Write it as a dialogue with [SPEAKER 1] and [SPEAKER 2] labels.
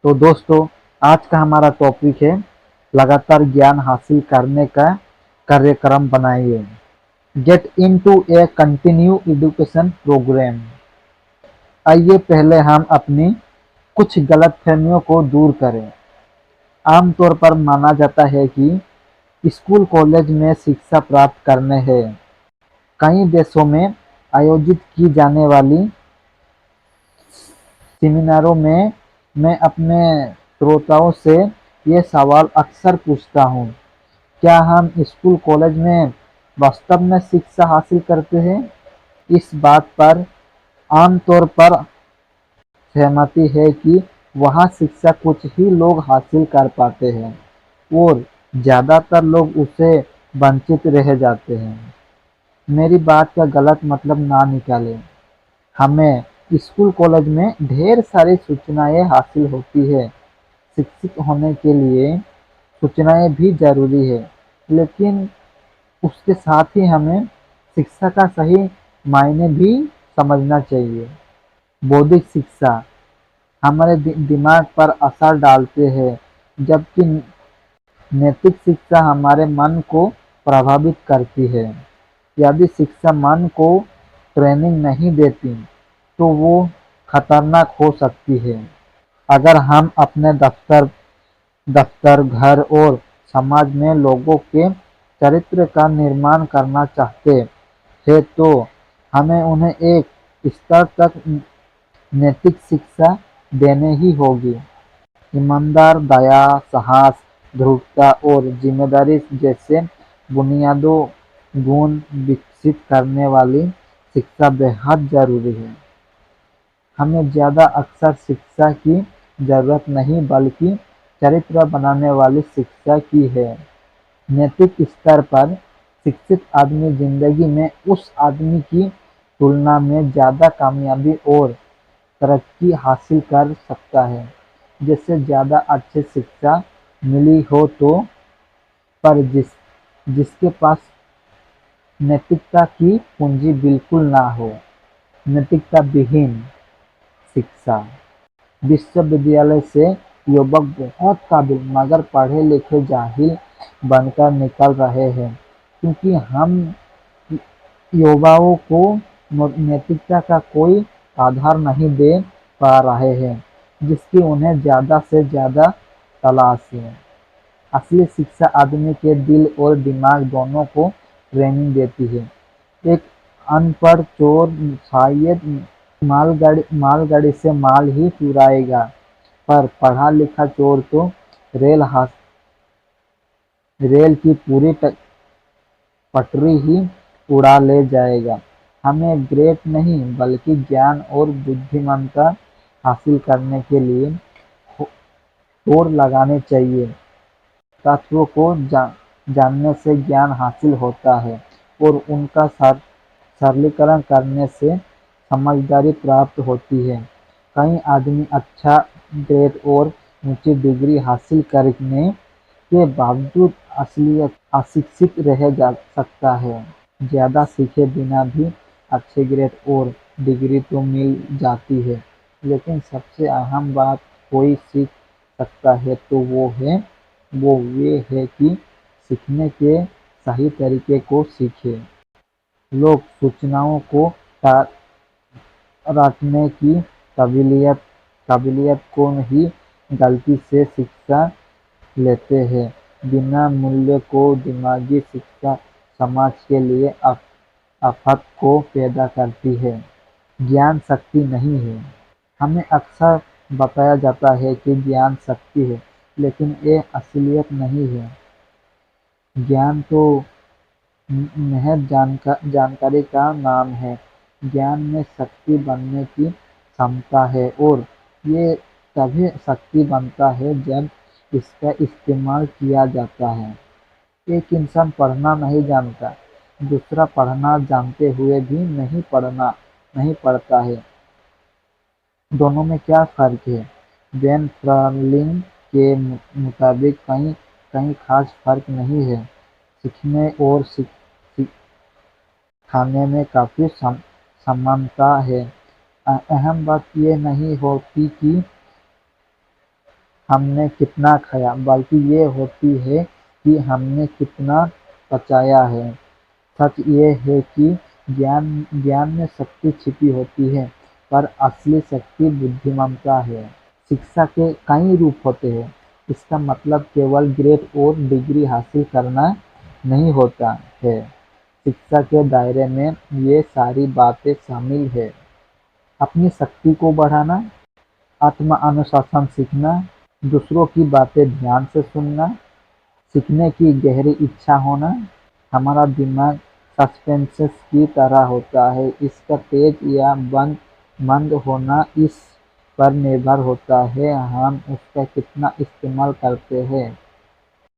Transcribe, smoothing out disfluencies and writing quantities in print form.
[SPEAKER 1] तो दोस्तों, आज का हमारा टॉपिक है लगातार ज्ञान हासिल करने का कार्यक्रम बनाइए। गेट इनटू ए कंटिन्यू एजुकेशन प्रोग्राम। आइए पहले हम अपनी कुछ गलतफहमियों को दूर करें। आमतौर पर माना जाता है कि स्कूल कॉलेज में शिक्षा प्राप्त करने हैं। कई देशों में आयोजित की जाने वाली सेमिनारों में मैं अपने श्रोताओं से ये सवाल अक्सर पूछता हूँ, क्या हम स्कूल कॉलेज में वास्तव में शिक्षा हासिल करते हैं? इस बात पर आमतौर पर सहमति है कि वहाँ शिक्षा कुछ ही लोग हासिल कर पाते हैं और ज़्यादातर लोग उससे वंचित रह जाते हैं। मेरी बात का गलत मतलब ना निकालें। हमें स्कूल कॉलेज में ढेर सारी सूचनाएं हासिल होती है। शिक्षित होने के लिए सूचनाएं भी ज़रूरी है, लेकिन उसके साथ ही हमें शिक्षा का सही मायने भी समझना चाहिए। बौद्धिक शिक्षा हमारे दिमाग पर असर डालते हैं, जबकि नैतिक शिक्षा हमारे मन को प्रभावित करती है। यदि शिक्षा मन को ट्रेनिंग नहीं देती, तो वो खतरनाक हो सकती है। अगर हम अपने दफ्तर, घर और समाज में लोगों के चरित्र का निर्माण करना चाहते हैं, तो हमें उन्हें एक स्तर तक नैतिक शिक्षा देनी ही होगी। ईमानदार, दया, साहस, दृढ़ता और जिम्मेदारी जैसे बुनियादी गुण विकसित करने वाली शिक्षा बेहद जरूरी है। हमें ज़्यादा अक्सर शिक्षा की जरूरत नहीं, बल्कि चरित्र बनाने वाली शिक्षा की है। नैतिक स्तर पर शिक्षित आदमी जिंदगी में उस आदमी की तुलना में ज़्यादा कामयाबी और तरक्की हासिल कर सकता है जिसे ज़्यादा अच्छी शिक्षा मिली हो, तो पर जिसके पास नैतिकता की पूंजी बिल्कुल ना हो। नैतिकता विहीन शिक्षा। विश्वविद्यालय से युवक बहुत काबिल मगर पढ़े लिखे जाहिल बनकर निकल रहे हैं, क्योंकि हम युवाओं को नैतिकता का कोई आधार नहीं दे पा रहे हैं, जिसकी उन्हें ज़्यादा से ज़्यादा तलाश है। असली शिक्षा आदमी के दिल और दिमाग दोनों को ट्रेनिंग देती है। एक अनपढ़ चोर शायद मालगाड़ी से माल ही चुराएगा, पर पढ़ा लिखा चोर तो रेल की पूरी पटरी ही उड़ा ले जाएगा। हमें ग्रेड नहीं, बल्कि ज्ञान और बुद्धिमत्ता हासिल करने के लिए होड़ लगाने चाहिए। तत्वों को जानने से ज्ञान हासिल होता है और उनका सरलीकरण करने से समझदारी प्राप्त होती है। कई आदमी अच्छा ग्रेड और ऊंची डिग्री हासिल करने के बावजूद असलियत अशिक्षित रह जा सकता है। ज़्यादा सीखे बिना भी अच्छे ग्रेड और डिग्री तो मिल जाती है, लेकिन सबसे अहम बात कोई सीख सकता है तो वो ये है कि सीखने के सही तरीके को सीखे। लोग सूचनाओं को रटने की काबिलियत काबिलियत को ही गलती से शिक्षा लेते हैं। बिना मूल्य को दिमागी शिक्षा समाज के लिए आफत को पैदा करती है। ज्ञान शक्ति नहीं है। हमें अक्सर बताया जाता है कि ज्ञान शक्ति है, लेकिन ये असलियत नहीं है। ज्ञान तो महज जानकारी का नाम है। ज्ञान में शक्ति बनने की क्षमता है, और ये तभी शक्ति बनता है जब इसका इस्तेमाल किया जाता है। एक इंसान पढ़ना नहीं जानता, दूसरा पढ़ना जानते हुए भी नहीं पढ़ता है। दोनों में क्या फ़र्क है? बेन फ्रालिन के मुताबिक कहीं खास फ़र्क नहीं है। सीखने और सिखाने में काफ़ी समानता है। अहम बात यह नहीं होती कि हमने कितना खाया, बल्कि ये होती है कि हमने कितना पचाया है। सच ये है कि ज्ञान ज्ञान में शक्ति छिपी होती है, पर असली शक्ति बुद्धिमत्ता है। शिक्षा के कई रूप होते हैं। इसका मतलब केवल ग्रेड और डिग्री हासिल करना नहीं होता है। शिक्षा के दायरे में ये सारी बातें शामिल है। अपनी शक्ति को बढ़ाना, आत्म-अनुशासन सीखना, दूसरों की बातें ध्यान से सुनना, सीखने की गहरी इच्छा होना। हमारा दिमाग सस्पेंस की तरह होता है, इसका तेज या बंद मंद होना इस पर निर्भर होता है हम उसका कितना इस्तेमाल करते हैं।